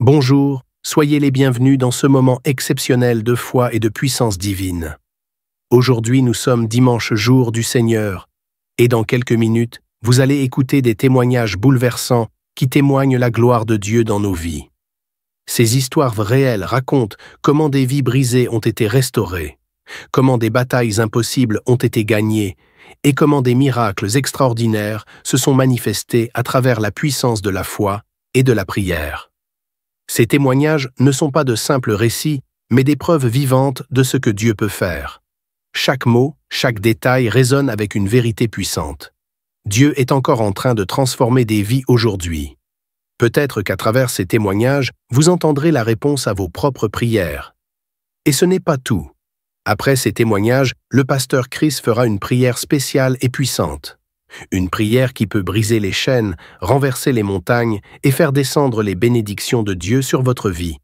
Bonjour, soyez les bienvenus dans ce moment exceptionnel de foi et de puissance divine. Aujourd'hui, nous sommes dimanche jour du Seigneur, et dans quelques minutes, vous allez écouter des témoignages bouleversants qui témoignent la gloire de Dieu dans nos vies. Ces histoires réelles racontent comment des vies brisées ont été restaurées, comment des batailles impossibles ont été gagnées, et comment des miracles extraordinaires se sont manifestés à travers la puissance de la foi et de la prière. Ces témoignages ne sont pas de simples récits, mais des preuves vivantes de ce que Dieu peut faire. Chaque mot, chaque détail résonne avec une vérité puissante. Dieu est encore en train de transformer des vies aujourd'hui. Peut-être qu'à travers ces témoignages, vous entendrez la réponse à vos propres prières. Et ce n'est pas tout. Après ces témoignages, le pasteur Chris fera une prière spéciale et puissante. Une prière qui peut briser les chaînes, renverser les montagnes et faire descendre les bénédictions de Dieu sur votre vie.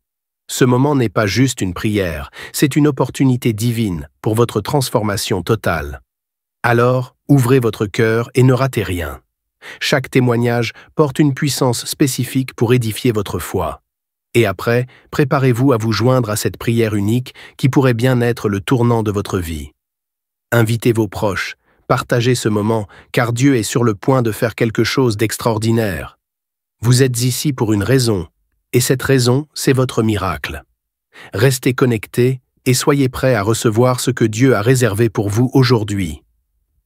Ce moment n'est pas juste une prière, c'est une opportunité divine pour votre transformation totale. Alors, ouvrez votre cœur et ne ratez rien. Chaque témoignage porte une puissance spécifique pour édifier votre foi. Et après, préparez-vous à vous joindre à cette prière unique qui pourrait bien être le tournant de votre vie. Invitez vos proches. Partagez ce moment, car Dieu est sur le point de faire quelque chose d'extraordinaire. Vous êtes ici pour une raison, et cette raison, c'est votre miracle. Restez connectés et soyez prêts à recevoir ce que Dieu a réservé pour vous aujourd'hui.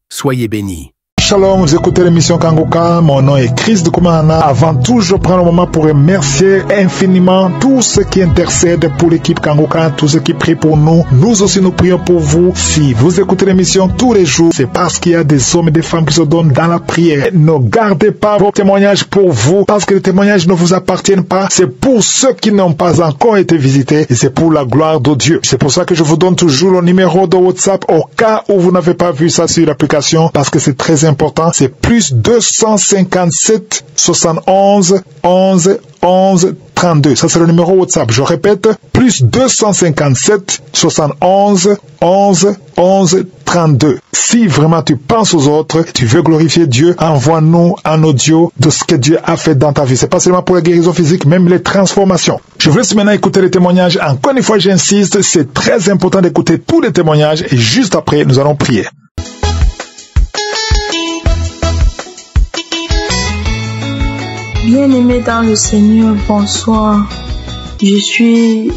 Soyez bénis. Shalom, vous écoutez l'émission Kangoka, mon nom est Chris de Koumana. Avant tout, je prends le moment pour remercier infiniment tous ceux qui intercèdent pour l'équipe Kangoka, tous ceux qui prient pour nous. Nous aussi, nous prions pour vous. Si vous écoutez l'émission tous les jours, c'est parce qu'il y a des hommes et des femmes qui se donnent dans la prière. Ne gardez pas vos témoignages pour vous, parce que les témoignages ne vous appartiennent pas. C'est pour ceux qui n'ont pas encore été visités et c'est pour la gloire de Dieu. C'est pour ça que je vous donne toujours le numéro de WhatsApp au cas où vous n'avez pas vu ça sur l'application, parce que c'est très important. C'est plus 257 71 11 11 32. Ça, c'est le numéro WhatsApp. Je répète, plus 257 71 11 11 32. Si vraiment tu penses aux autres, tu veux glorifier Dieu, envoie-nous un audio de ce que Dieu a fait dans ta vie. C'est pas seulement pour la guérison physique, même les transformations. Je vous laisse maintenant écouter les témoignages. Encore une fois, j'insiste, c'est très important d'écouter tous les témoignages et juste après, nous allons prier. Bien-aimés dans le Seigneur, bonsoir. Je suis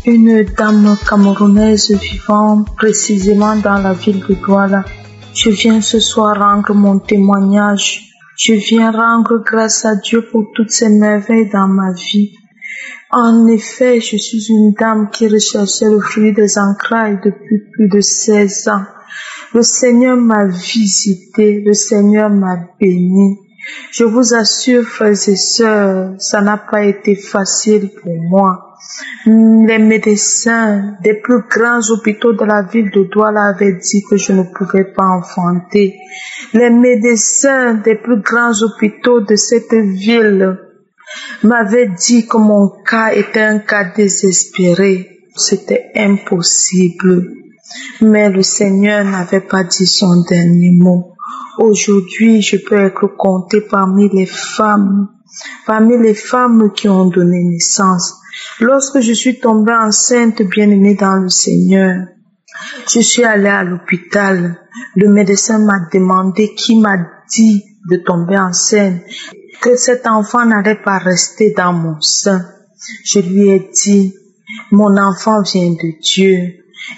une dame camerounaise vivant précisément dans la ville de Douala. Je viens ce soir rendre mon témoignage. Je viens rendre grâce à Dieu pour toutes ces merveilles dans ma vie. En effet, je suis une dame qui recherchait le fruit des entrailles depuis plus de 16 ans. Le Seigneur m'a visité, le Seigneur m'a béni. Je vous assure, frères et sœurs, ça n'a pas été facile pour moi. Les médecins des plus grands hôpitaux de la ville de Douala avaient dit que je ne pouvais pas enfanter. Les médecins des plus grands hôpitaux de cette ville m'avaient dit que mon cas était un cas désespéré. C'était impossible. Mais le Seigneur n'avait pas dit son dernier mot. Aujourd'hui, je peux être comptée parmi les femmes qui ont donné naissance. Lorsque je suis tombée enceinte, bien-aimée dans le Seigneur, je suis allée à l'hôpital. Le médecin m'a demandé qui m'a dit de tomber enceinte, que cet enfant n'allait pas rester dans mon sein. Je lui ai dit, mon enfant vient de Dieu.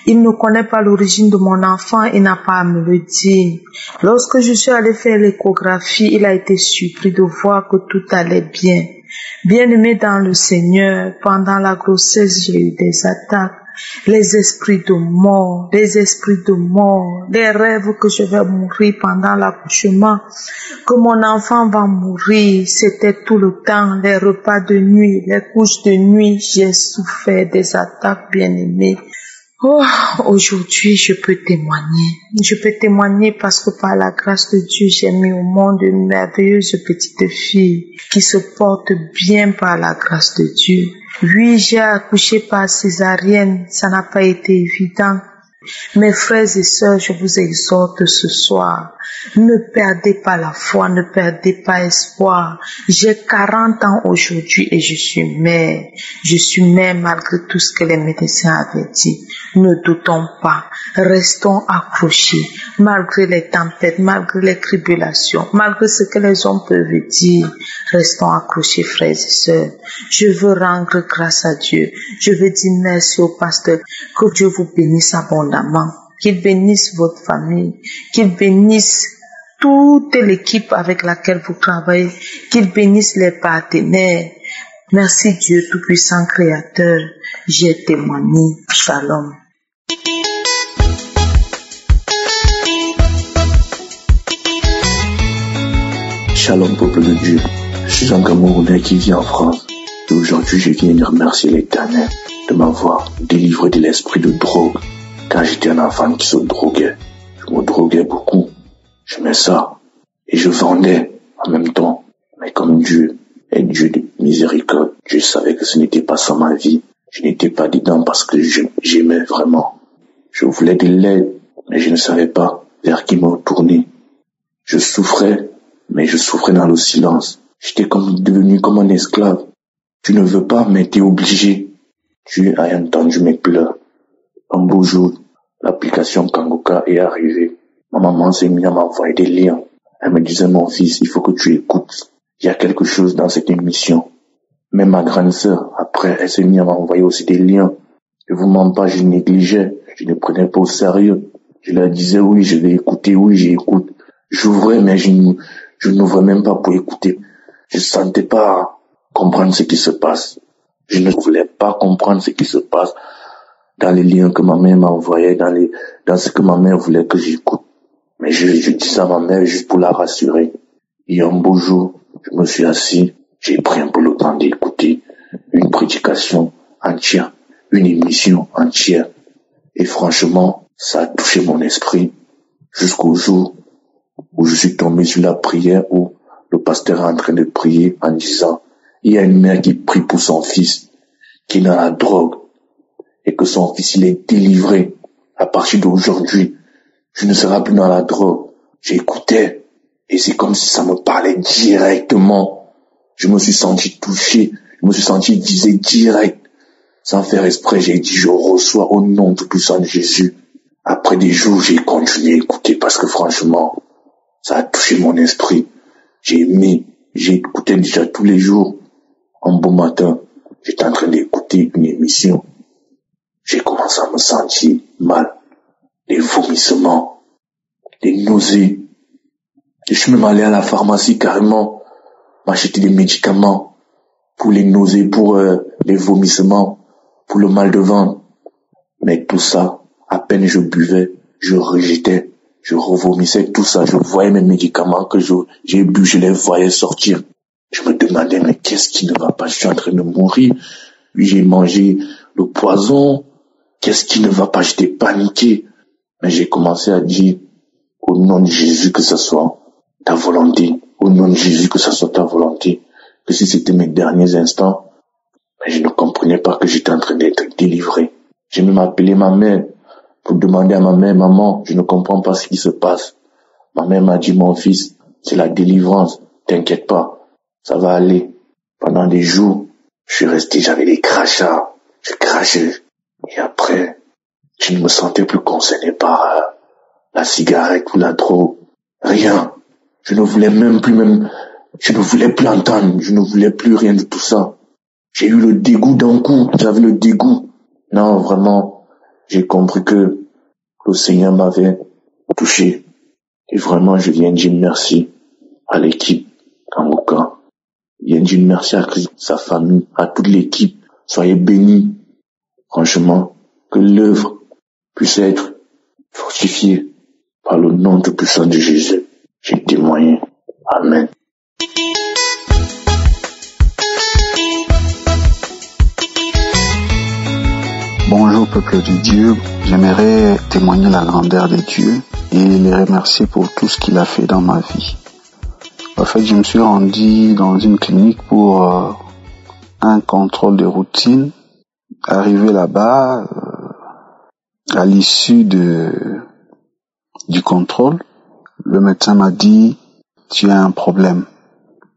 Il ne connaît pas l'origine de mon enfant, il n'a pas à me le dire. Lorsque je suis allée faire l'échographie, il a été surpris de voir que tout allait bien. Bien-aimé dans le Seigneur, pendant la grossesse, j'ai eu des attaques. Les esprits de mort, les rêves que je vais mourir pendant l'accouchement, que mon enfant va mourir, c'était tout le temps, les repas de nuit, les couches de nuit, j'ai souffert des attaques, bien-aimé. Oh, aujourd'hui, je peux témoigner. Je peux témoigner parce que par la grâce de Dieu, j'ai mis au monde une merveilleuse petite fille qui se porte bien par la grâce de Dieu. Oui, j'ai accouché par césarienne, ça n'a pas été évident. Mes frères et sœurs, je vous exhorte ce soir Ne perdez pas la foi, ne perdez pas espoir. J'ai 40 ans aujourd'hui et je suis mère. Je suis mère malgré tout ce que les médecins avaient dit. Ne doutons pas, restons accrochés, malgré les tempêtes, malgré les tribulations, malgré ce que les hommes peuvent dire. Restons accrochés, frères et sœurs. Je veux rendre grâce à Dieu. Je veux dire merci au pasteur. Que Dieu vous bénisse abondamment. Qu'il bénisse votre famille. Qu'il bénisse toute l'équipe avec laquelle vous travaillez. Qu'il bénisse les partenaires. Merci Dieu Tout-Puissant Créateur. J'ai témoigné. Shalom. Shalom peuple de Dieu. Je suis un Camerounais qui vit en France. Et aujourd'hui, je viens de remercier l'Éternel de m'avoir délivré de l'esprit de drogue. Quand j'étais un enfant qui se droguait, je me droguais beaucoup. J'aimais ça. Et je vendais en même temps. Mais comme Dieu est Dieu de miséricorde, je savais que ce n'était pas ça ma vie. Je n'étais pas dedans parce que j'aimais vraiment. Je voulais de l'aide, mais je ne savais pas vers qui me tourner. Je souffrais, mais je souffrais dans le silence. J'étais devenu comme un esclave. Tu ne veux pas, mais tu es obligé. Dieu a entendu mes pleurs. Un beau jour, l'application Kangoka est arrivée. Ma maman s'est mise à m'envoyer des liens. Elle me disait, mon fils, il faut que tu écoutes. Il y a quelque chose dans cette émission. Même ma grande sœur, après, elle s'est mise à m'envoyer aussi des liens. Je vous mens pas, je négligeais. Je ne prenais pas au sérieux. Je leur disais, oui, je vais écouter, oui, j'écoute. J'ouvrais, mais je n'ouvrais même pas pour écouter. Je sentais pas comprendre ce qui se passe. Je ne voulais pas comprendre ce qui se passe dans les liens que ma mère m'envoyait, dans ce que ma mère voulait que j'écoute. Mais je disais à ma mère juste pour la rassurer. Et un beau jour, je me suis assis, j'ai pris un peu le temps d'écouter une prédication entière, une émission entière. Et franchement, ça a touché mon esprit jusqu'au jour où je suis tombé sur la prière où le pasteur est en train de prier en disant, il y a une mère qui prie pour son fils qui est dans la drogue et que son fils il est délivré. À partir d'aujourd'hui, je ne serai plus dans la drogue. J'écoutais et c'est comme si ça me parlait directement. Je me suis senti touché, je me suis senti visé direct. Sans faire exprès, j'ai dit, je reçois au nom tout puissant de Jésus. Après des jours, j'ai continué à écouter parce que franchement, ça a touché mon esprit. J'ai aimé, j'ai écouté déjà tous les jours. Un beau matin, j'étais en train d'écouter une émission. J'ai commencé à me sentir mal. Des vomissements, des nausées. Je suis même allé à la pharmacie carrément m'acheter des médicaments pour les nausées, pour les vomissements, pour le mal de ventre. Mais tout ça, à peine je buvais, je rejetais, je revomissais tout ça. Je voyais mes médicaments que j'ai bu, je les voyais sortir. Je me demandais, mais qu'est-ce qui ne va pas? Je suis en train de mourir. Puis j'ai mangé le poison. Qu'est-ce qui ne va pas? J'étais paniqué. Mais j'ai commencé à dire, au nom de Jésus, que ce soit ta volonté. Au nom de Jésus, que ce soit ta volonté. Que si c'était mes derniers instants, mais je ne comprenais pas que j'étais en train d'être délivré. J'ai même appelé ma mère pour demander à ma mère, maman, je ne comprends pas ce qui se passe. Ma mère m'a dit, mon fils, c'est la délivrance. T'inquiète pas. Ça va aller. Pendant des jours, je suis resté, j'avais des crachats. Je crachais. Et après, je ne me sentais plus concerné par la cigarette ou la drogue. Rien. Je ne voulais je ne voulais plus entendre. Je ne voulais plus rien de tout ça. J'ai eu le dégoût d'un coup. J'avais le dégoût. Non, vraiment, j'ai compris que le Seigneur m'avait touché. Et vraiment, je viens dire merci à l'équipe Kangoka. Je viens dire merci à Christ, sa famille, à toute l'équipe. Soyez bénis. Franchement, que l'œuvre puisse être fortifiée par le nom tout puissant de Jésus. J'ai témoigné. Amen. Bonjour peuple de Dieu, j'aimerais témoigner la grandeur de Dieu et les remercier pour tout ce qu'il a fait dans ma vie. En fait, je me suis rendu dans une clinique pour un contrôle de routine. Arrivé là-bas, à l'issue du contrôle, Le médecin m'a dit, tu as un problème.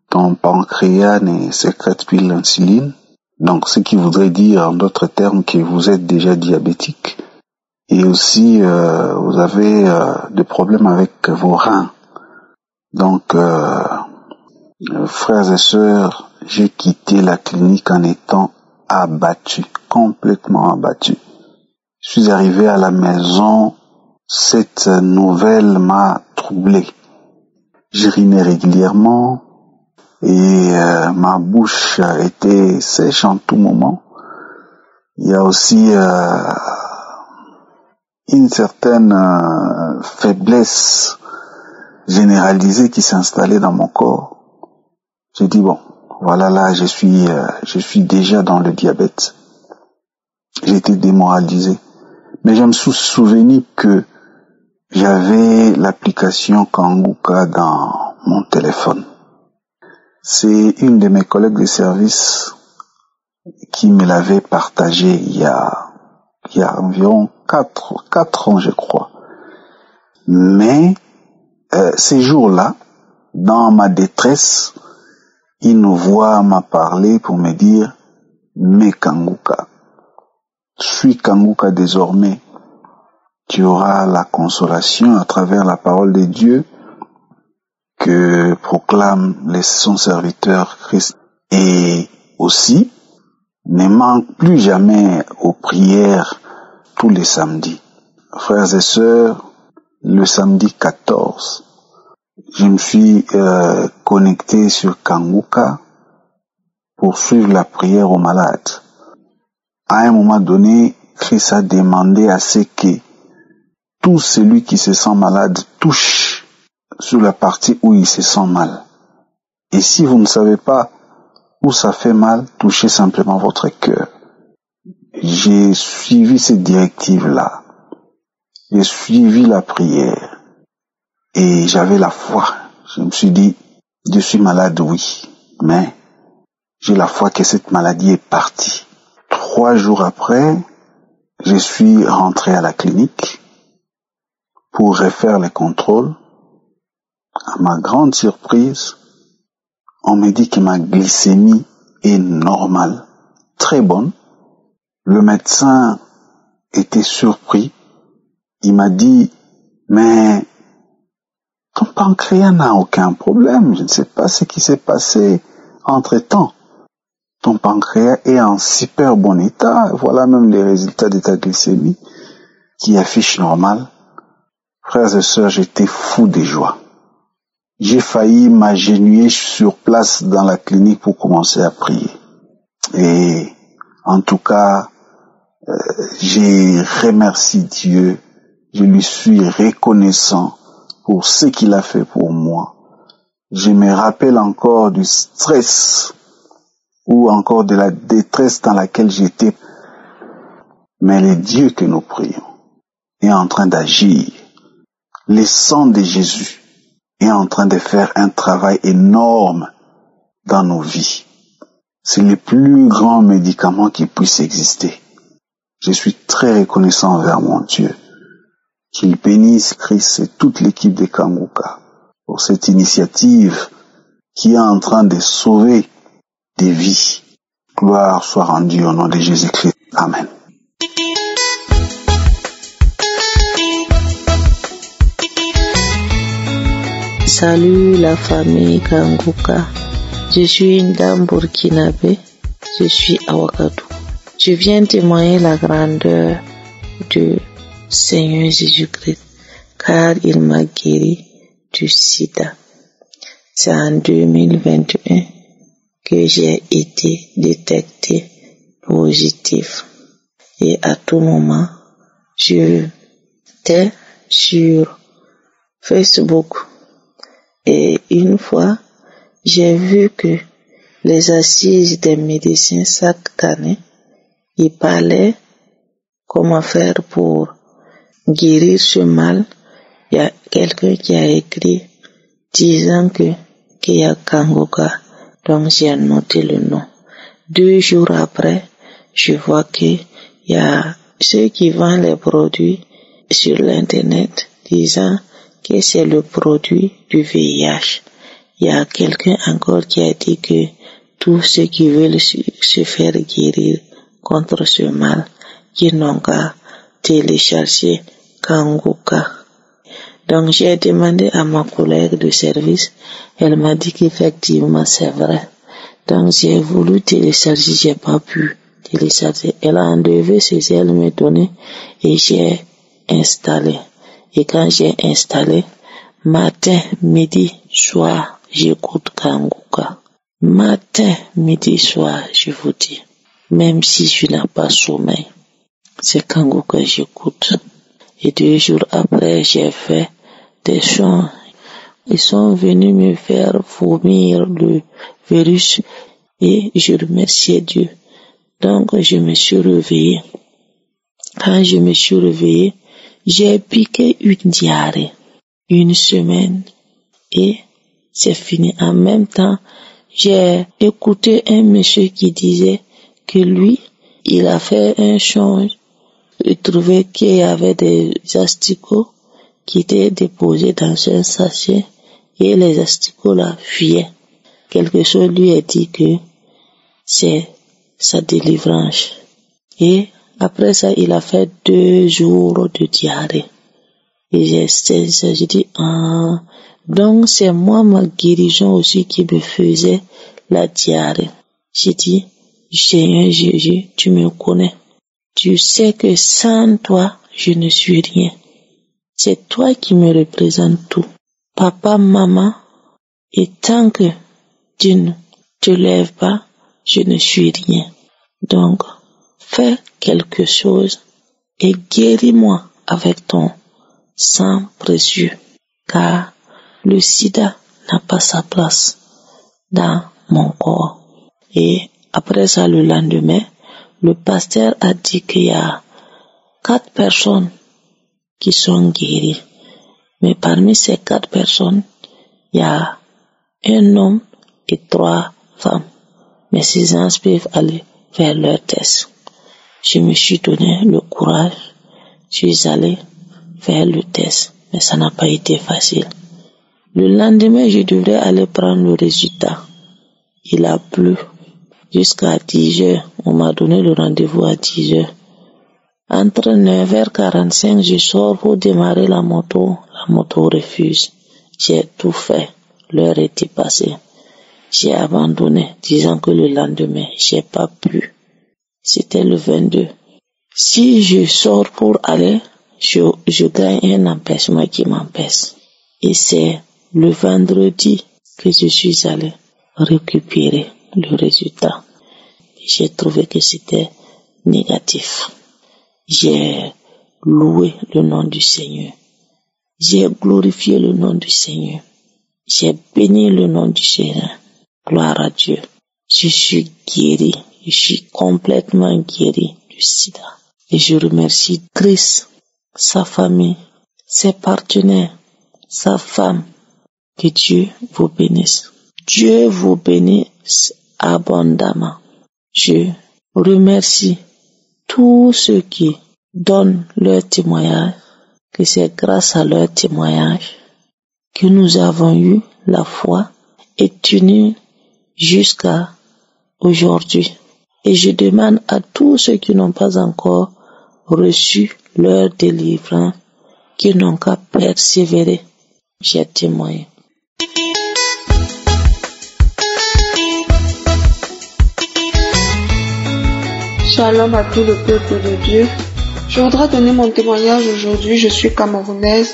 Ton pancréas ne sécrète plus l'insuline. Donc, ce qui voudrait dire, en d'autres termes, que vous êtes déjà diabétique. Et aussi, vous avez des problèmes avec vos reins. Donc, frères et sœurs, j'ai quitté la clinique en étant abattu, complètement abattu. Je suis arrivé à la maison, cette nouvelle m'a troublé. J'urinais régulièrement et ma bouche était sèche en tout moment. Il y a aussi une certaine faiblesse généralisée qui s'installait dans mon corps. J'ai dit bon, voilà, là je suis déjà dans le diabète. J'ai été démoralisé. Mais je me suis souvenu que j'avais l'application Kanguka dans mon téléphone. C'est une de mes collègues de service qui me l'avait partagé il y a environ 4 ans, je crois. Mais ces jours-là, dans ma détresse, une voix m'a parlé pour me dire « Mais Kanguka, suis Kanguka désormais. Tu auras la consolation à travers la parole de Dieu que proclame son serviteur Christ. Et aussi, ne manque plus jamais aux prières tous les samedis. » Frères et sœurs, le samedi 14, je me suis connecté sur Kanguka pour suivre la prière aux malades. À un moment donné, Christ a demandé à ce que tout celui qui se sent malade touche sur la partie où il se sent mal. Et si vous ne savez pas où ça fait mal, touchez simplement votre cœur. J'ai suivi cette directive-là. J'ai suivi la prière. Et j'avais la foi. Je me suis dit, je suis malade, oui. Mais j'ai la foi que cette maladie est partie. 3 jours après, je suis rentré à la clinique pour refaire les contrôles. À ma grande surprise, on me dit que ma glycémie est normale, très bonne. Le médecin était surpris. Il m'a dit, mais ton pancréas n'a aucun problème. Je ne sais pas ce qui s'est passé entre-temps. Ton pancréas est en super bon état. Voilà même les résultats de ta glycémie qui affichent normal. Frères et sœurs, j'étais fou de joie. J'ai failli m'agenouiller sur place dans la clinique pour commencer à prier. Et en tout cas, j'ai remercié Dieu. Je lui suis reconnaissant pour ce qu'il a fait pour moi. Je me rappelle encore du stress ou encore de la détresse dans laquelle j'étais. Mais le Dieu que nous prions est en train d'agir. Le sang de Jésus est en train de faire un travail énorme dans nos vies. C'est le plus grand médicament qui puisse exister. Je suis très reconnaissant envers mon Dieu. Qu'il bénisse Christ et toute l'équipe de Kanguka pour cette initiative qui est en train de sauver des vies. Gloire soit rendue au nom de Jésus-Christ. Amen. Salut la famille Kanguka. Je suis une dame burkinabé. Je suis à Ouagadougou. Je viens témoigner la grandeur du Seigneur Jésus-Christ, car il m'a guéri du sida. C'est en 2021 que j'ai été détecté positif. Et à tout moment, j'étais sur Facebook. Et une fois, j'ai vu que les assises des médecins chaque année, ils parlaient comment faire pour guérir ce mal. Il y a quelqu'un qui a écrit disant qu'il y a Kanguka. Donc j'ai noté le nom. 2 jours après, je vois qu'il y a ceux qui vendent les produits sur l'internet disant que c'est le produit du VIH. Il y a quelqu'un encore qui a dit que tous ceux qui veulent se faire guérir contre ce mal, qu'ils n'ont qu'à télécharger Kanguka. Donc j'ai demandé à ma collègue de service, elle m'a dit qu'effectivement c'est vrai. Donc j'ai voulu télécharger, j'ai pas pu télécharger. Elle a enlevé ce qu'elle me donnait et j'ai installé. Et quand j'ai installé, matin, midi, soir, j'écoute Kanguka. Matin, midi, soir, je vous dis. Même si je n'ai pas sommeil, c'est Kanguka que j'écoute. Et 2 jours après, j'ai fait des chants. Ils sont venus me faire vomir le virus et je remerciais Dieu. Donc, je me suis réveillée. Quand je me suis réveillée, j'ai piqué une diarrhée. 1 semaine et c'est fini. En même temps, j'ai écouté un monsieur qui disait que lui, il a fait un change. Il trouvait qu'il y avait des asticots qui étaient déposés dans un sachet et les asticots là fuyaient. Quelque chose lui a dit que c'est sa délivrance. Et après ça, il a fait 2 jours de diarrhée. Et j'ai dit, donc c'est moi ma guérison aussi qui me faisait la diarrhée. J'ai dit, Seigneur Jésus, tu me connais. Tu sais que sans toi, je ne suis rien. C'est toi qui me représente tout. Papa, maman, et tant que tu ne te lèves pas, je ne suis rien. Donc, fais quelque chose et guéris-moi avec ton sang précieux, car le sida n'a pas sa place dans mon corps. Et après ça, le lendemain, le pasteur a dit qu'il y a 4 personnes qui sont guéries. Mais parmi ces 4 personnes, il y a un homme et 3 femmes. Mais ces gens peuvent aller faire leur test. Je me suis donné le courage. Je suis allé faire le test. Mais ça n'a pas été facile. Le lendemain, je devrais aller prendre le résultat. Il a plu. Jusqu'à 10 heures. On m'a donné le rendez-vous à 10 heures. Entre 9h45, je sors pour démarrer la moto. La moto refuse. J'ai tout fait. L'heure était passée. J'ai abandonné, disant que le lendemain, j'ai pas pu. C'était le 22. Si je sors pour aller, je gagne un empêchement qui m'empêche. Et c'est le vendredi que je suis allé récupérer le résultat. J'ai trouvé que c'était négatif. J'ai loué le nom du Seigneur. J'ai glorifié le nom du Seigneur. J'ai béni le nom du Seigneur. Gloire à Dieu. Je suis guéri. Je suis complètement guéri du sida. Et je remercie Christ, sa famille, ses partenaires, sa femme. Que Dieu vous bénisse. Dieu vous bénisse abondamment. Je remercie tous ceux qui donnent leur témoignage, que c'est grâce à leur témoignage que nous avons eu la foi et tenu jusqu'à aujourd'hui. Et je demande à tous ceux qui n'ont pas encore reçu leur délivrance, qui n'ont qu'à persévérer. J'ai témoigné. Shalom à tout le peuple de Dieu. Je voudrais donner mon témoignage aujourd'hui. Je suis camerounaise,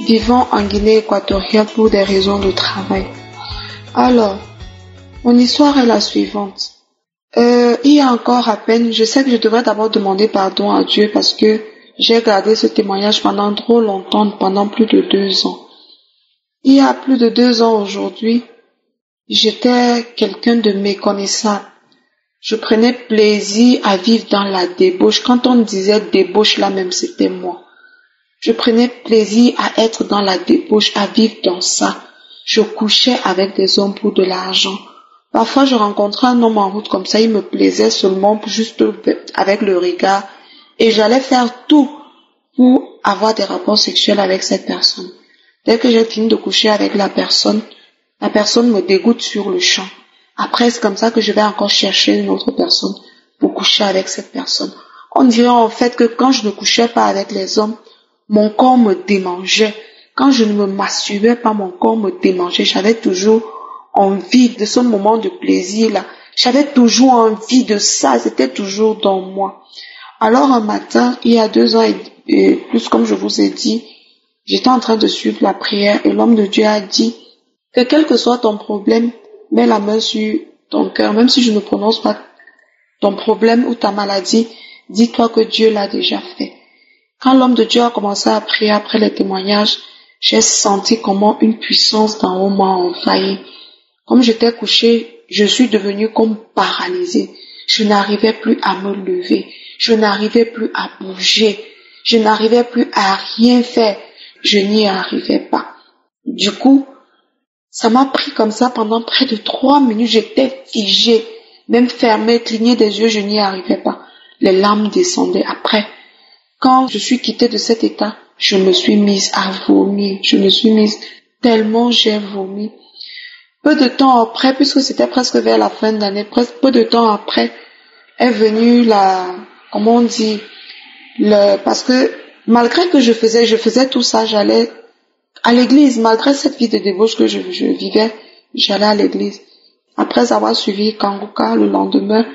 vivant en Guinée équatoriale pour des raisons de travail. Alors, mon histoire est la suivante. Il y a encore à peine, je sais que je devrais d'abord demander pardon à Dieu parce que j'ai gardé ce témoignage pendant trop longtemps, pendant plus de 2 ans. Il y a plus de 2 ans aujourd'hui, j'étais quelqu'un de méconnaissable. Je prenais plaisir à vivre dans la débauche. Quand on disait débauche, là même c'était moi. Je prenais plaisir à être dans la débauche, à vivre dans ça. Je couchais avec des hommes pour de l'argent. Parfois, je rencontrais un homme en route comme ça, il me plaisait seulement juste avec le regard. Et j'allais faire tout pour avoir des rapports sexuels avec cette personne. Dès que j'ai fini de coucher avec la personne me dégoûte sur le champ. Après, c'est comme ça que je vais encore chercher une autre personne pour coucher avec cette personne. On dirait en fait que quand je ne couchais pas avec les hommes, mon corps me démangeait. Quand je ne me masturbais pas, mon corps me démangeait. J'avais toujours envie de ce moment de plaisir-là. J'avais toujours envie de ça. C'était toujours dans moi. Alors un matin, il y a 2 ans et plus, comme je vous ai dit, j'étais en train de suivre la prière et l'homme de Dieu a dit que quel que soit ton problème, mets la main sur ton cœur. Même si je ne prononce pas ton problème ou ta maladie, dis-toi que Dieu l'a déjà fait. Quand l'homme de Dieu a commencé à prier après les témoignages, j'ai senti comment une puissance d'en haut m'a envahi. Comme j'étais couchée, je suis devenue comme paralysée. Je n'arrivais plus à me lever. Je n'arrivais plus à bouger. Je n'arrivais plus à rien faire. Je n'y arrivais pas. Du coup, ça m'a pris comme ça pendant près de 3 minutes. J'étais figée, même fermée, cligner des yeux, je n'y arrivais pas. Les larmes descendaient. Après, quand je suis quittée de cet état, je me suis mise à vomir. Je me suis mise tellement j'ai vomi. Peu de temps après, puisque c'était presque vers la fin de l'année, peu de temps après, est venue parce que malgré que je faisais tout ça, j'allais à l'église, malgré cette vie de débauche que je vivais, j'allais à l'église. Après avoir suivi Kanguka le lendemain,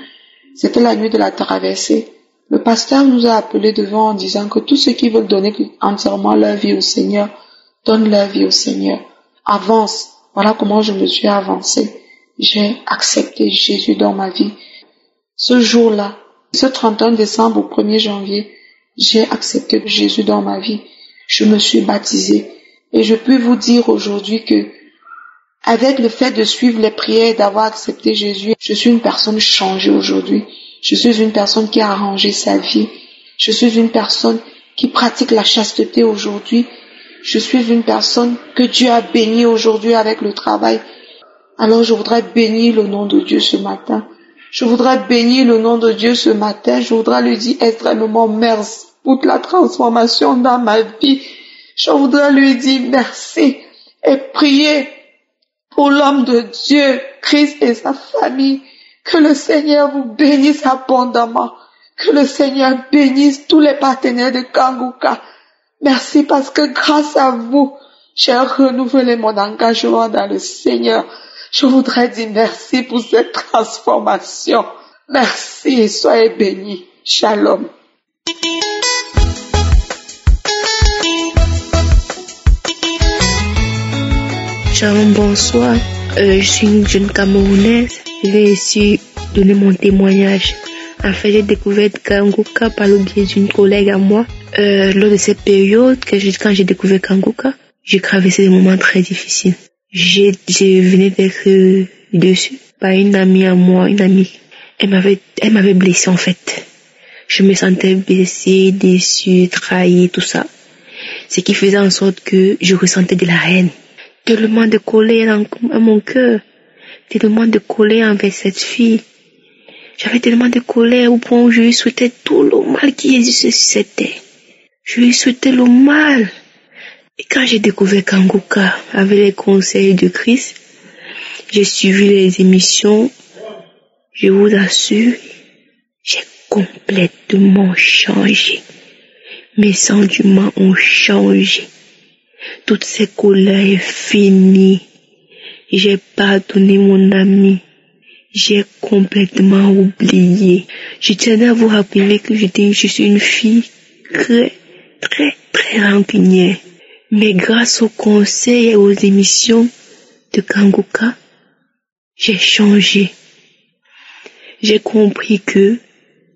c'était la nuit de la traversée. Le pasteur nous a appelés devant en disant que tous ceux qui veulent donner entièrement leur vie au Seigneur, donnent leur vie au Seigneur. Avance. Voilà comment je me suis avancée. J'ai accepté Jésus dans ma vie. Ce jour-là, ce 31 décembre au 1er janvier, j'ai accepté Jésus dans ma vie. Je me suis baptisée. Et je peux vous dire aujourd'hui que, avec le fait de suivre les prières et d'avoir accepté Jésus, je suis une personne changée aujourd'hui. Je suis une personne qui a arrangé sa vie. Je suis une personne qui pratique la chasteté aujourd'hui. Je suis une personne que Dieu a bénie aujourd'hui avec le travail. Alors je voudrais bénir le nom de Dieu ce matin. Je voudrais bénir le nom de Dieu ce matin. Je voudrais lui dire extrêmement merci pour la transformation dans ma vie. Je voudrais lui dire merci et prier pour l'homme de Dieu, Christ et sa famille. Que le Seigneur vous bénisse abondamment. Que le Seigneur bénisse tous les partenaires de Kanguka. Merci parce que grâce à vous, j'ai renouvelé mon engagement dans le Seigneur. Je voudrais dire merci pour cette transformation. Merci et soyez bénis. Shalom. Shalom, bonsoir. Je suis une jeune Camerounaise. Je vais ici donner mon témoignage. En fait, j'ai découvert Kanguka par le biais d'une collègue à moi. Lors de cette période, quand j'ai découvert Kanguka, j'ai traversé des moments très difficiles. Je venais d'être dessus par une amie à moi, une amie. Elle m'avait blessée en fait. Je me sentais blessée, déçue, trahie, tout ça. Ce qui faisait en sorte que je ressentais de la haine. Tellement de colère à mon cœur. Tellement de colère envers cette fille. J'avais tellement de colère au point où je lui souhaitais tout le mal qui existait sur cette terre. Je lui souhaitais le mal. Et quand j'ai découvert Kanguka avec les conseils de Christ, j'ai suivi les émissions. Je vous assure, j'ai complètement changé. Mes sentiments ont changé. Toutes ces colères sont finies. J'ai pardonné mon ami. J'ai complètement oublié. Je tenais à vous rappeler que je suis une fille très, très, très rancunière. Mais grâce aux conseils et aux émissions de Kanguka, j'ai changé. J'ai compris que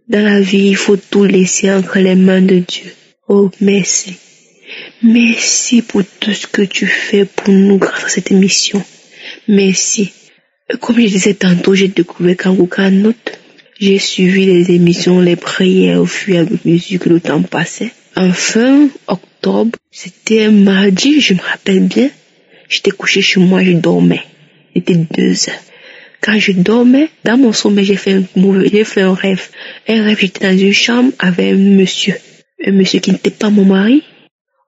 dans la vie, il faut tout laisser entre les mains de Dieu. Oh, merci. Merci pour tout ce que tu fais pour nous grâce à cette émission. Merci. Comme je disais tantôt, j'ai découvert Kanguka Note. J'ai suivi les émissions, les prières au fur et à mesure que le temps passait. En fin octobre, c'était un mardi, je me rappelle bien. J'étais couché chez moi, je dormais. Il était 2 heures. Quand je dormais, dans mon sommeil, j'ai fait un rêve. Un rêve, j'étais dans une chambre avec un monsieur. Un monsieur qui n'était pas mon mari.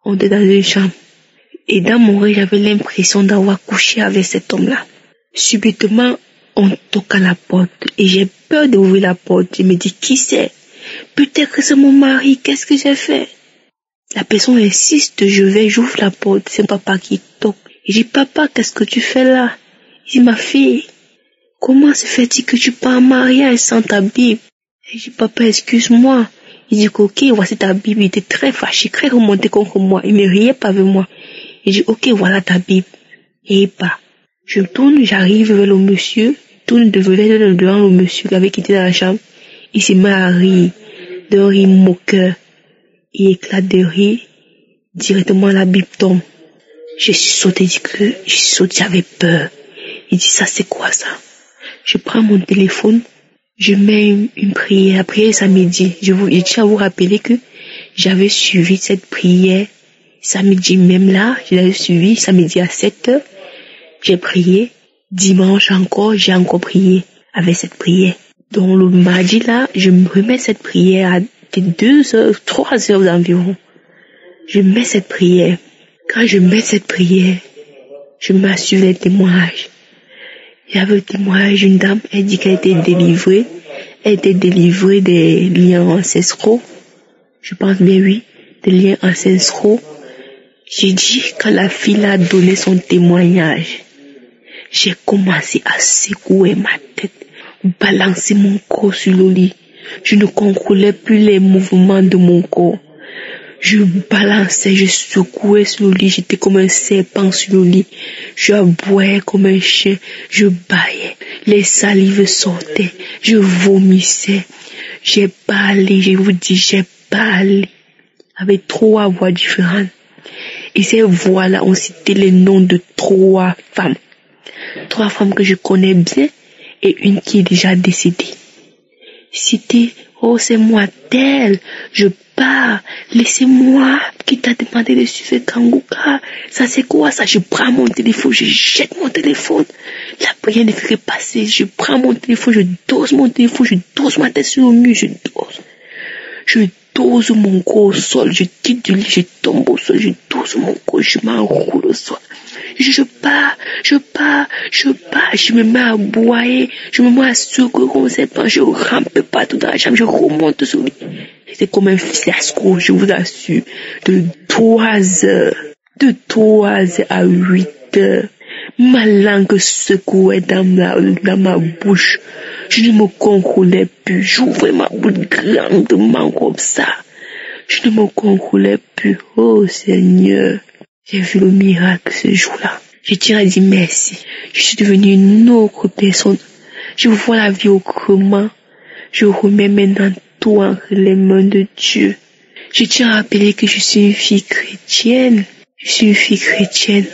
On était dans une chambre. Et dans mon rêve, j'avais l'impression d'avoir couché avec cet homme-là. Subitement, on toque à la porte et j'ai peur d'ouvrir la porte. Je me dis, qui c'est? Peut-être que c'est mon mari, qu'est-ce que j'ai fait? La personne insiste, j'ouvre la porte, c'est papa qui toque. Je dis, papa, qu'est-ce que tu fais là? Il dit, ma fille, comment se fait-il que tu pars en mariage sans ta Bible? Je dis, papa, excuse-moi. Il dit, ok, voici ta Bible. Il était très fâché, très remonté contre moi. Il ne riait pas avec moi. Il dit, ok, voilà ta Bible. Et il part. Je tourne, j'arrive vers le monsieur, tourne devant le monsieur qui avait quitté la chambre. Il se met à rire, d'un rire moqueur. Il éclate de rire. Directement, la Bible tombe. Je suis sauté, j'avais peur. Il dit, ça c'est quoi ça? Je prends mon téléphone, je mets une prière. La prière samedi. Je tiens à vous rappeler que j'avais suivi cette prière samedi même là. Je l'avais suivi samedi à 7h. J'ai prié. Dimanche encore, j'ai encore prié avec cette prière. Donc le mardi là, je me remets cette prière à 2h, 3h environ. Je mets cette prière. Quand je mets cette prière, je m'assure les témoignages. Il y avait le témoignage d'une dame, elle dit qu'elle était délivrée. Elle était délivrée des liens ancestraux. Je pense bien oui, des liens ancestraux. J'ai dit, quand la fille a donné son témoignage, j'ai commencé à secouer ma tête, balancer mon corps sur le lit. Je ne contrôlais plus les mouvements de mon corps. Je balançais, je secouais sur le lit, j'étais comme un serpent sur le lit. Je aboyais comme un chien, je bâillais, les salives sortaient, je vomissais. J'ai parlé, je vous dis, j'ai parlé avec 3 voix différentes. Et ces voix-là ont cité les noms de 3 femmes. 3 femmes que je connais bien et une qui est déjà décédée. C'était, oh c'est moi telle, je pars, laissez-moi, qui t'a demandé de suivre Kangouka, ça c'est quoi ça? Je prends mon téléphone, je jette mon téléphone, la prière ne fait que passer, je prends mon téléphone, je dose mon téléphone, je dose ma tête sur le mur, je dose mon corps au sol, je quitte du lit, je tombe au sol, je dose mon corps, je m'enroule au sol. Je pars, je me mets à boyer, je me mets à secouer comme ça, je rampe partout dans la chambre, je remonte sur lui. C'était comme un fiasco, je vous assure, de 3 heures à 8 heures. Ma langue secouait dans ma bouche. Je ne me contrôlais plus, j'ouvrais ma bouche grandement comme ça. Je ne me contrôlais plus, oh Seigneur. J'ai vu le miracle ce jour-là. Je tiens à dire merci. Je suis devenue une autre personne. Je vois la vie autrement. Je remets maintenant tout entre les mains de Dieu. Je tiens à rappeler que je suis une fille chrétienne. Je suis une fille chrétienne.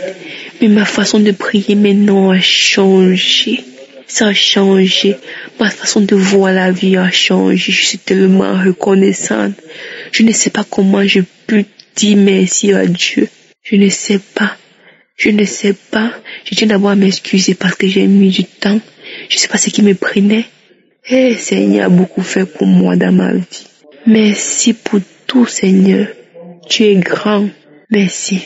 Mais ma façon de prier maintenant a changé. Ça a changé. Ma façon de voir la vie a changé. Je suis tellement reconnaissante. Je ne sais pas comment je peux dire merci à Dieu. Je ne sais pas. Je tiens d'abord à m'excuser parce que j'ai mis du temps. Je ne sais pas ce qui me prenait. Seigneur a beaucoup fait pour moi dans ma vie. Merci pour tout, Seigneur. Tu es grand. Merci.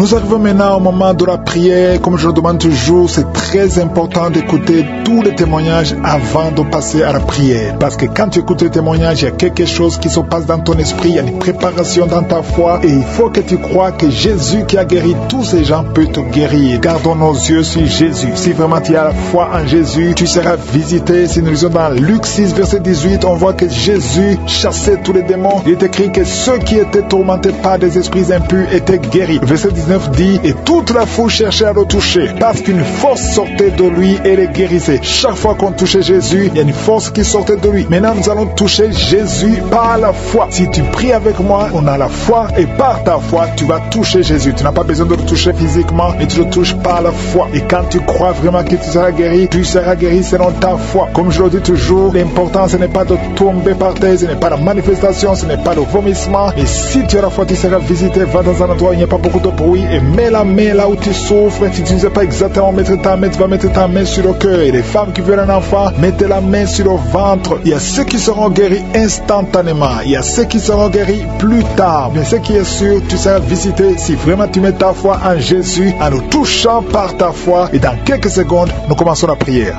Nous arrivons maintenant au moment de la prière. Comme je le demande toujours, c'est très important d'écouter tous les témoignages avant de passer à la prière. Parce que quand tu écoutes les témoignages, il y a quelque chose qui se passe dans ton esprit, il y a une préparation dans ta foi. Et il faut que tu crois que Jésus qui a guéri tous ces gens peut te guérir. Gardons nos yeux sur Jésus. Si vraiment tu as la foi en Jésus, tu seras visité. Si nous lisons dans Luc 6, verset 18, on voit que Jésus chassait tous les démons. Il est écrit que ceux qui étaient tourmentés par des esprits impurs étaient guéris. Verset 19 dit, et toute la foule cherchait à le toucher, parce qu'une force sortait de lui et les guérissait. Chaque fois qu'on touchait Jésus, il y a une force qui sortait de lui. Maintenant, nous allons toucher Jésus par la foi. Si tu pries avec moi, on a la foi, et par ta foi, tu vas toucher Jésus. Tu n'as pas besoin de le toucher physiquement, mais tu le touches par la foi. Et quand tu crois vraiment que tu seras guéri selon ta foi. Comme je le dis toujours, l'important, ce n'est pas de tomber par terre, ce n'est pas la manifestation, ce n'est pas le vomissement. Et si tu as la foi, tu seras visité. Va dans un endroit où il n'y a pas beaucoup de bruit. oui, et mets la main là où tu souffres. Si tu ne sais pas exactement mettre ta main, tu vas mettre ta main sur le cœur. Et les femmes qui veulent un enfant, mettez la main sur le ventre. Il y a ceux qui seront guéris instantanément. Il y a ceux qui seront guéris plus tard. Mais ce qui est sûr, tu seras visité si vraiment tu mets ta foi en Jésus, en nous touchant par ta foi. Et dans quelques secondes, nous commençons la prière.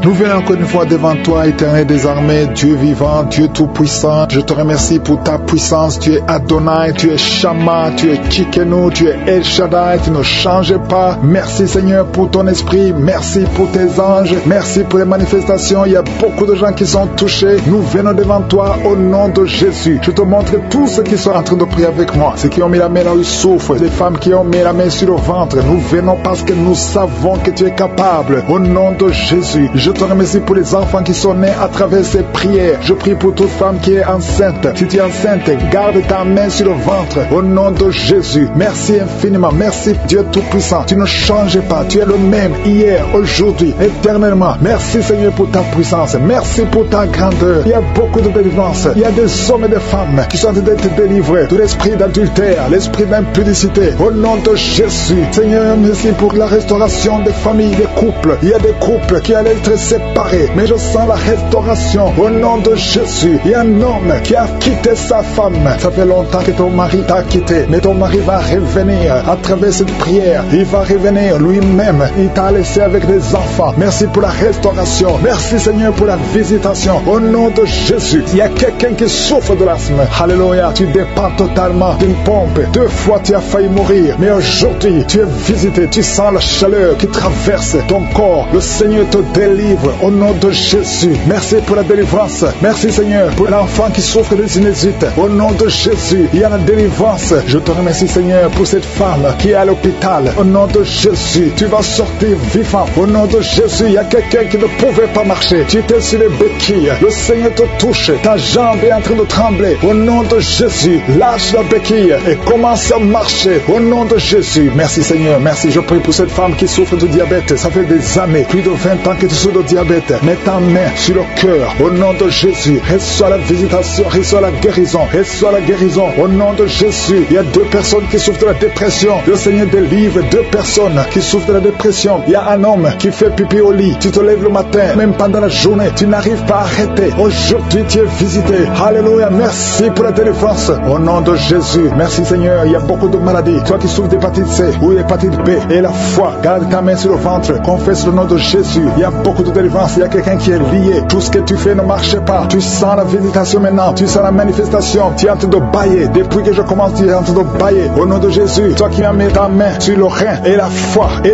Nous venons encore une fois devant toi, éternel des armées, Dieu vivant, Dieu tout-puissant. Je te remercie pour ta puissance. Tu es Adonai, tu es Shama, tu es Tsidkenu, tu es El Shaddai, tu ne changes pas. Merci Seigneur pour ton esprit, merci pour tes anges, merci pour les manifestations. Il y a beaucoup de gens qui sont touchés. Nous venons devant toi au nom de Jésus. Je te montre tous ceux qui sont en train de prier avec moi, ceux qui ont mis la main là où ils souffrent, les femmes qui ont mis la main sur le ventre. Nous venons parce que nous savons que tu es capable. Au nom de Jésus, je te remercie pour les enfants qui sont nés à travers ces prières. Je prie pour toute femme qui est enceinte. Si tu es enceinte, garde ta main sur le ventre. Au nom de Jésus, merci infiniment. Merci Dieu Tout-Puissant. Tu ne changes pas. Tu es le même hier, aujourd'hui, éternellement. Merci Seigneur pour ta puissance. Merci pour ta grandeur. Il y a beaucoup de délivrance. Il y a des hommes et des femmes qui sont en train d'être délivrés de l'esprit d'adultère, l'esprit d'impudicité. Au nom de Jésus, Seigneur, merci pour la restauration des familles, des couples. Il y a des couples qui allaient être séparés, mais je sens la restauration au nom de Jésus. Il y a un homme qui a quitté sa femme. Ça fait longtemps que ton mari t'a quitté, mais ton mari va revenir à travers cette prière. Il va revenir lui-même. Il t'a laissé avec des enfants. Merci pour la restauration. Merci Seigneur pour la visitation. Au nom de Jésus, il y a quelqu'un qui souffre de l'asthme. Alléluia, tu dépends totalement d'une pompe. 2 fois tu as failli mourir, mais aujourd'hui tu es visité. Tu sens la chaleur qui traverse ton corps. Le Seigneur te délivre. Au nom de Jésus, merci pour la délivrance. Merci Seigneur pour l'enfant qui souffre de sinusite. Au nom de Jésus, il y a la délivrance. Je te remercie Seigneur pour cette femme qui est à l'hôpital. Au nom de Jésus, tu vas sortir vivant. Au nom de Jésus, il y a quelqu'un qui ne pouvait pas marcher. Tu étais sur les béquilles. Le Seigneur te touche. Ta jambe est en train de trembler. Au nom de Jésus, lâche la béquille et commence à marcher. Au nom de Jésus, merci Seigneur. Merci. Je prie pour cette femme qui souffre de diabète. Ça fait des années, plus de 20 ans que tu souffres de diabète. Mets ta main sur le cœur. Au nom de Jésus, reçois la visitation, reçois la guérison, reçois la guérison. Au nom de Jésus, il y a 2 personnes qui souffrent de la dépression. Le Seigneur délivre 2 personnes qui souffrent de la dépression. Il y a un homme qui fait pipi au lit. Tu te lèves le matin, même pendant la journée, tu n'arrives pas à arrêter. Aujourd'hui, tu es visité. Alléluia, merci pour la délivrance. Au nom de Jésus, merci Seigneur. Il y a beaucoup de maladies. Toi qui souffres d'hépatite C ou hépatite B et la foi, garde ta main sur le ventre. Confesse le nom de Jésus. Il y a beaucoup de délivrance. Il y a quelqu'un qui est lié. Tout ce que tu fais ne marche pas. Tu sens la visitation maintenant. Tu sens la manifestation. Tu es en train de bailler. Depuis que je commence, tu es en train de bailler. Au nom de Jésus, toi qui as mis ta main sur le rein et la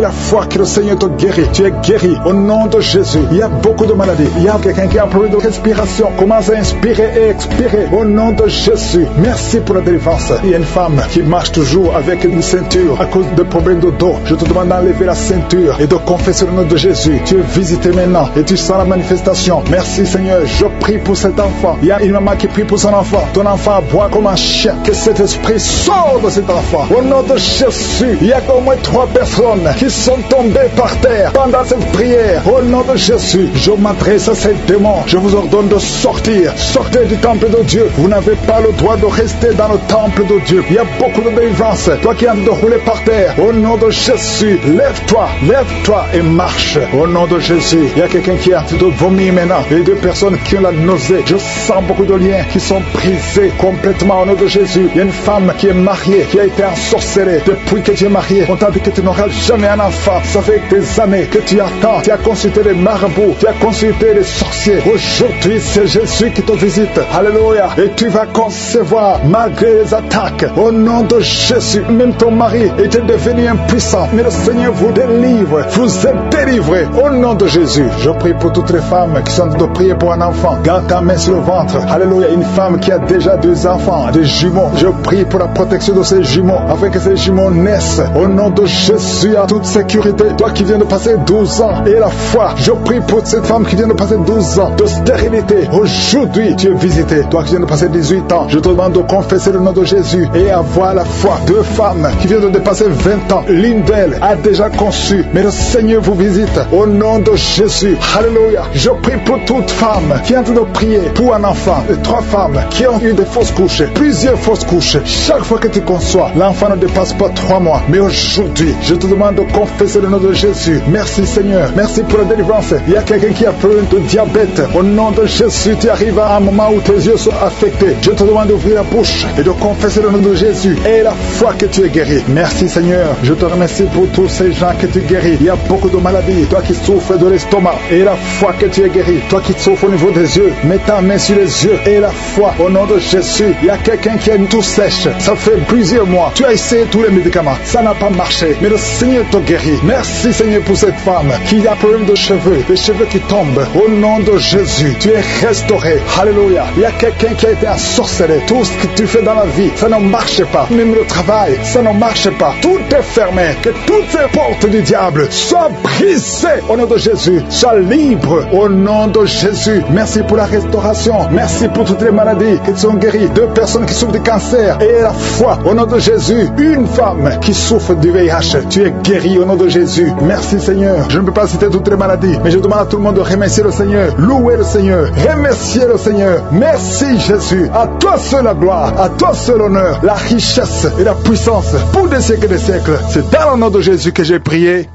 foi que le Seigneur te guérit. Tu es guéri. Au nom de Jésus, il y a beaucoup de maladies. Il y a quelqu'un qui a un problème de respiration. Commence à inspirer et expirer. Au nom de Jésus, merci pour la délivrance. Il y a une femme qui marche toujours avec une ceinture à cause de problèmes de dos. Je te demande d'enlever la ceinture et de confesser le nom de Jésus. Tu es visité maintenant et tu sens la manifestation. Merci Seigneur, je prie pour cet enfant. Il y a une maman qui prie pour son enfant. Ton enfant aboie comme un chien. Que cet esprit sorte de cet enfant. Au nom de Jésus, il y a au moins 3 personnes qui sont tombées par terre pendant cette prière. Au nom de Jésus, je m'adresse à ces démons. Je vous ordonne de sortir. Sortez du temple de Dieu. Vous n'avez pas le droit de rester dans le temple de Dieu. Il y a beaucoup de délivrance. Toi qui es en train de rouler par terre, au nom de Jésus, lève-toi et marche. Au nom de Jésus, il y a quelqu'un qui est en train de vomir maintenant. Les 2 personnes qui ont la nausée. Je sens beaucoup de liens qui sont brisés complètement au nom de Jésus. Il y a une femme qui est mariée, qui a été ensorcelée. Depuis que tu es mariée, on t'a dit que tu n'auras jamais un enfant. Ça fait des années que tu attends. Tu as consulté les marabouts, tu as consulté les sorciers. Aujourd'hui, c'est Jésus qui te visite. Alléluia. Et tu vas concevoir malgré les attaques. Au nom de Jésus, même ton mari était devenu impuissant. Mais le Seigneur vous délivre. Vous êtes délivrés. Au nom de Jésus, je prie pour toutes les femmes qui sont en train de prier pour un enfant. Garde ta main sur le ventre. Alléluia. Une femme qui a déjà 2 enfants, des jumeaux. Je prie pour la protection de ces jumeaux, afin que ces jumeaux naissent. Au nom de Jésus, à toute sécurité. Toi qui viens de passer 12 ans et la foi, je prie pour cette femme qui vient de passer 12 ans de stérilité. Aujourd'hui, tu es visité. Toi qui viens de passer 18 ans, je te demande de confesser le nom de Jésus et avoir la foi. 2 femmes qui viennent de dépasser 20 ans. L'une d'elles a déjà conçu, mais le Seigneur vous visite. Au nom de Jésus. Jésus. Alléluia. Je prie pour toute femme qui est en train de prier pour un enfant. Et 3 femmes qui ont eu des fausses couches, plusieurs fausses couches. Chaque fois que tu conçois, l'enfant ne dépasse pas 3 mois. Mais aujourd'hui, je te demande de confesser le nom de Jésus. Merci Seigneur. Merci pour la délivrance. Il y a quelqu'un qui a peur de diabète. Au nom de Jésus, tu arrives à un moment où tes yeux sont affectés. Je te demande d'ouvrir la bouche et de confesser le nom de Jésus. Et la foi que tu es guéri. Merci Seigneur. Je te remercie pour tous ces gens que tu guéris. Il y a beaucoup de maladies. Toi qui souffres de l'estomac. Et la foi que tu es guéri. Toi qui souffres au niveau des yeux. Mets ta main sur les yeux. Et la foi au nom de Jésus. Il y a quelqu'un qui a une toux sèche. Ça fait plusieurs mois. Tu as essayé tous les médicaments. Ça n'a pas marché. Mais le Seigneur t'a guéri. Merci Seigneur pour cette femme qui a un problème de cheveux. Les cheveux qui tombent. Au nom de Jésus. Tu es restauré. Alléluia. Il y a quelqu'un qui a été ensorcelé. Tout ce que tu fais dans la vie, ça ne marche pas. Même le travail, ça ne marche pas. Tout est fermé. Que toutes ces portes du diable soient brisées. Au nom de Jésus. Sois libre. Au nom de Jésus. Merci pour la restauration. Merci pour toutes les maladies qui sont guéries. 2 personnes qui souffrent de cancer. Et la foi. Au nom de Jésus. Une femme qui souffre du VIH. Tu es guéri au nom de Jésus. Merci Seigneur. Je ne peux pas citer toutes les maladies, mais je demande à tout le monde de remercier le Seigneur. Louer le Seigneur. Remercier le Seigneur. Merci Jésus. À toi seul la gloire. À toi seul l'honneur. La richesse et la puissance pour des siècles et des siècles. C'est dans le nom de Jésus que j'ai prié.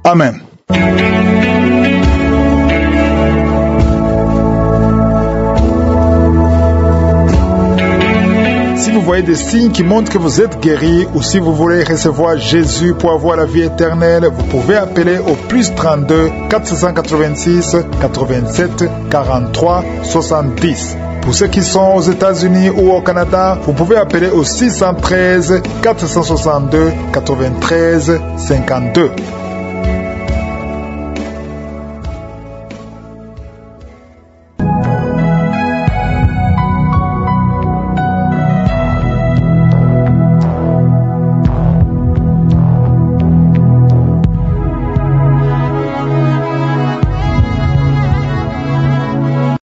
Amen. Si vous voyez des signes qui montrent que vous êtes guéri ou si vous voulez recevoir Jésus pour avoir la vie éternelle, vous pouvez appeler au plus 32 486 87 43 70. Pour ceux qui sont aux États-Unis ou au Canada, vous pouvez appeler au 613 462 93 52.